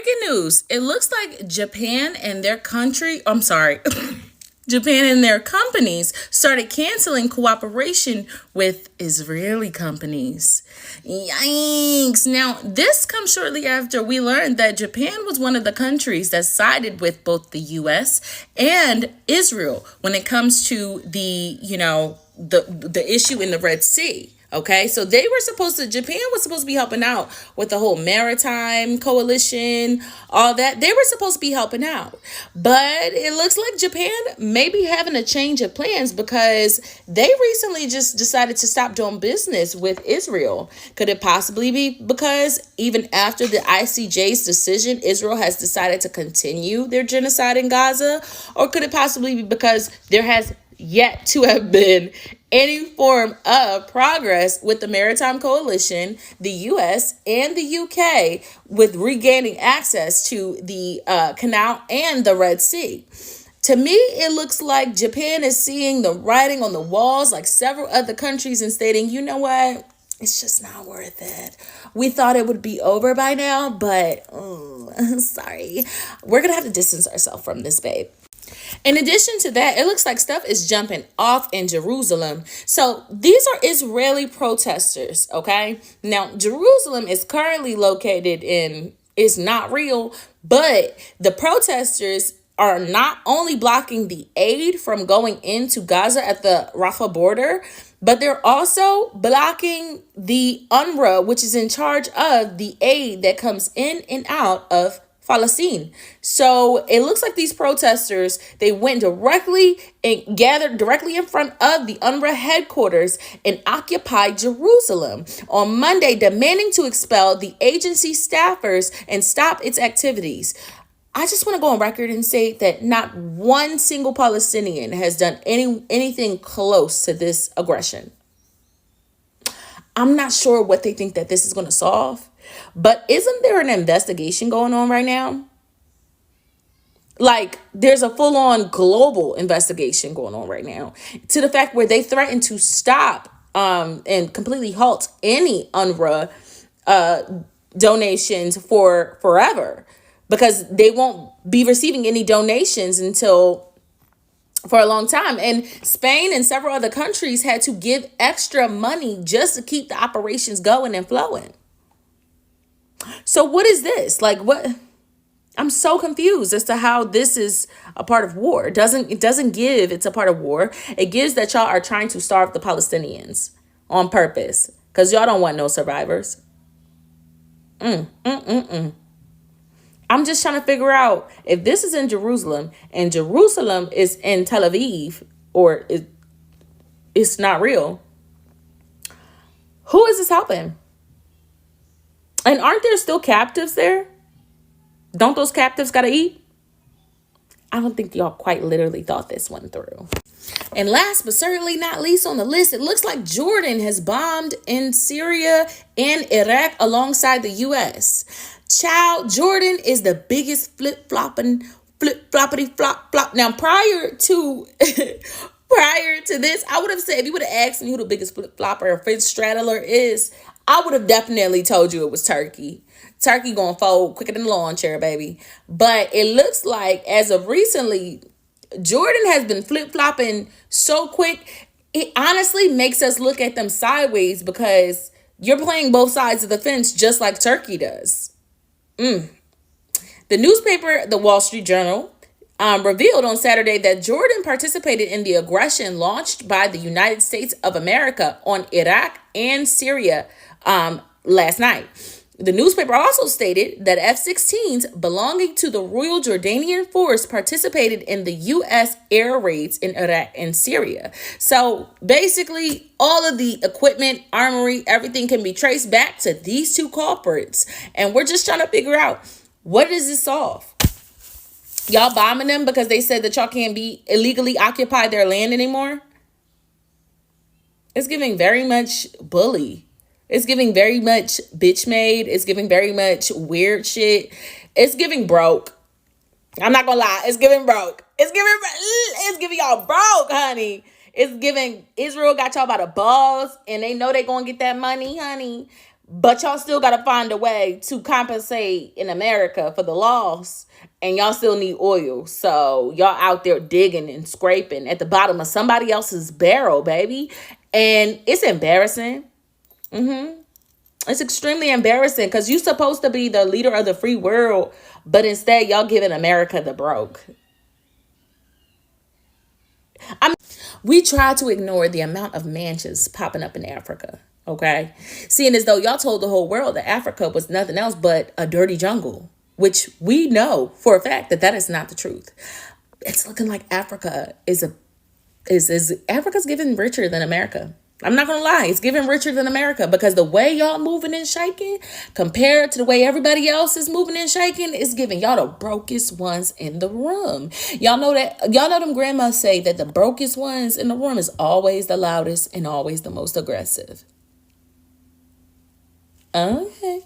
Breaking news. It looks like Japan and their country, I'm sorry, Japan and their companies started canceling cooperation with Israeli companies. Yikes. Now, this comes shortly after we learned that Japan was one of the countries that sided with both the US and Israel when it comes to the issue in the Red Sea. Okay, so Japan was supposed to be helping out with the whole maritime coalition, all that. They were supposed to be helping out. But it looks like Japan may be having a change of plans because they recently just decided to stop doing business with Israel. Could it possibly be because even after the ICJ's decision, Israel has decided to continue their genocide in Gaza? Or could it possibly be because there has yet to have been any form of progress with the Maritime Coalition, the US, and the UK with regaining access to the canal and the Red Sea? To me, it looks like Japan is seeing the writing on the walls like several other countries and stating, you know what? It's just not worth it. We thought it would be over by now, but sorry. We're going to have to distance ourselves from this, babe. In addition to that, it looks like stuff is jumping off in Jerusalem. So these are Israeli protesters, okay? Now, Jerusalem is currently located it's not real, but the protesters are not only blocking the aid from going into Gaza at the Rafah border, but they're also blocking the UNRWA, which is in charge of the aid that comes in and out of Palestine. So it looks like these protesters, they went directly and gathered directly in front of the UNRWA headquarters and occupied Jerusalem on Monday, demanding to expel the agency staffers and stop its activities. I just want to go on record and say that not one single Palestinian has done anything close to this aggression. I'm not sure what they think that this is going to solve. But isn't there an investigation going on right now? Like, there's a full-on global investigation going on right now to the fact where they threaten to stop and completely halt any UNRWA donations for forever because they won't be receiving any donations for a long time. And Spain and several other countries had to give extra money just to keep the operations going and flowing. So what is this? Like, what? I'm so confused as to how this is a part of war. It doesn't give it's a part of war. It gives that y'all are trying to starve the Palestinians on purpose because y'all don't want no survivors. I'm just trying to figure out if this is in Jerusalem and Jerusalem is in Tel Aviv or it's not real. Who is this helping? And aren't there still captives there? Don't those captives gotta eat? I don't think y'all quite literally thought this one through. And last but certainly not least on the list, it looks like Jordan has bombed in Syria and Iraq alongside the US. Child, Jordan is the biggest flip-floppity flop. Now, prior to this, I would have said, if you would have asked me who the biggest flip-flopper or fence straddler is, I would have definitely told you it was Turkey. Turkey gonna fold quicker than a lawn chair, baby. But it looks like, as of recently, Jordan has been flip-flopping so quick, it honestly makes us look at them sideways because you're playing both sides of the fence just like Turkey does. The newspaper, The Wall Street Journal, revealed on Saturday that Jordan participated in the aggression launched by the United States of America on Iraq and Syria last night. The newspaper also stated that F-16s belonging to the Royal Jordanian Force participated in the U.S. air raids in Iraq and Syria. So basically, all of the equipment, armory, everything can be traced back to these two culprits. And we're just trying to figure out, what does this solve? Y'all bombing them because they said that y'all can't be illegally occupy their land anymore? It's giving very much bully. It's giving very much bitch made. It's giving very much weird shit. It's giving broke. I'm not gonna lie. It's giving broke. It's giving y'all broke, honey. It's giving Israel got y'all by the balls and they know they gonna get that money, honey. But y'all still got to find a way to compensate in America for the loss. And y'all still need oil. So y'all out there digging and scraping at the bottom of somebody else's barrel, baby. And it's embarrassing. It's extremely embarrassing because you're supposed to be the leader of the free world. But instead, y'all giving America the broke. We try to ignore the amount of mansions popping up in Africa. Okay. Seeing as though y'all told the whole world that Africa was nothing else but a dirty jungle, which we know for a fact that that is not the truth. It's looking like Africa is Africa's getting richer than America. I'm not gonna lie, it's giving richer than America because the way y'all moving and shaking compared to the way everybody else is moving and shaking is giving y'all the brokest ones in the room. Y'all know them grandmas say that the brokest ones in the room is always the loudest and always the most aggressive. Okay.